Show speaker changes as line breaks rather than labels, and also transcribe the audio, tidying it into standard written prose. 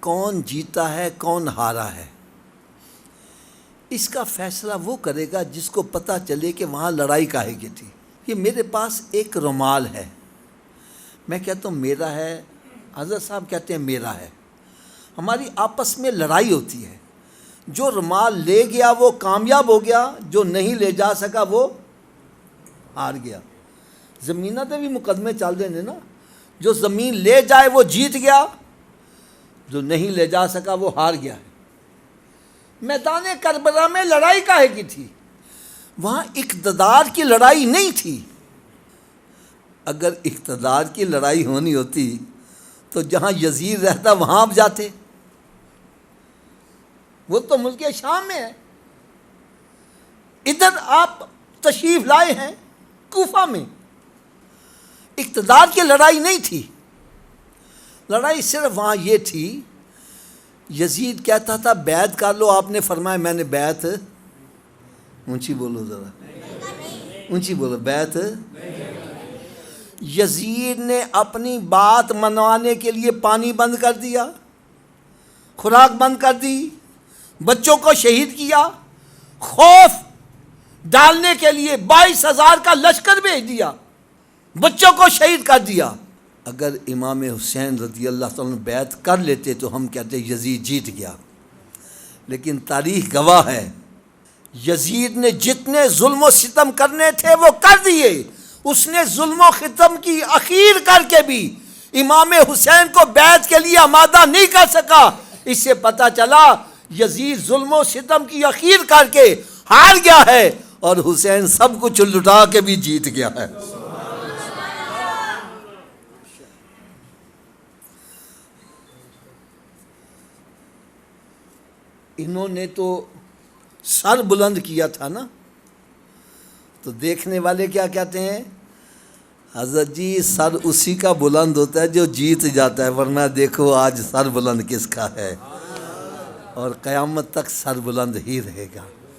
کون جیتا ہے کون ہارا ہے، اس کا فیصلہ وہ کرے گا جس کو پتہ چلے کہ وہاں لڑائی کاہے کی تھی۔ یہ میرے پاس ایک رومال ہے، میں کہتا ہوں میرا ہے، حضرت صاحب کہتے ہیں میرا ہے، ہماری آپس میں لڑائی ہوتی ہے۔ جو رومال لے گیا وہ کامیاب ہو گیا، جو نہیں لے جا سکا وہ ہار گیا۔ زمینہ تے بھی مقدمے چل دیں نا، جو زمین لے جائے وہ جیت گیا، جو نہیں لے جا سکا وہ ہار گیا ہے۔ میدان کربلا میں لڑائی کاہے کی تھی؟ وہاں اقتدار کی لڑائی نہیں تھی۔ اگر اقتدار کی لڑائی ہونی ہوتی تو جہاں یزید رہتا وہاں آپ جاتے، وہ تو ملک شام میں ہے، ادھر آپ تشریف لائے ہیں کوفہ میں۔ اقتدار کی لڑائی نہیں تھی، لڑائی صرف وہاں یہ تھی، یزید کہتا تھا بیعت کر لو، آپ نے فرمایا میں نے بیعت، اونچی بولو ذرا، اونچی بولو، بیعت۔ یزید نے اپنی بات منوانے کے لیے پانی بند کر دیا، خوراک بند کر دی، بچوں کو شہید کیا، خوف ڈالنے کے لیے 22,000 کا لشکر بھیج دیا، بچوں کو شہید کر دیا۔ اگر امام حسین رضی اللہ تعالیٰ بیعت کر لیتے تو ہم کہتے یزید جیت گیا، لیکن تاریخ گواہ ہے یزید نے جتنے ظلم و ستم کرنے تھے وہ کر دیے۔ اس نے ظلم و ستم کی اخیر کر کے بھی امام حسین کو بیعت کے لیے آمادہ نہیں کر سکا۔ اس سے پتہ چلا یزید ظلم و ستم کی اخیر کر کے ہار گیا ہے، اور حسین سب کچھ لٹا کے بھی جیت گیا ہے۔ انہوں نے تو سر بلند کیا تھا نا، تو دیکھنے والے کیا کہتے ہیں؟ حضرت جی سر اسی کا بلند ہوتا ہے جو جیت جاتا ہے، ورنہ دیکھو آج سر بلند کس کا ہے، اور قیامت تک سر بلند ہی رہے گا۔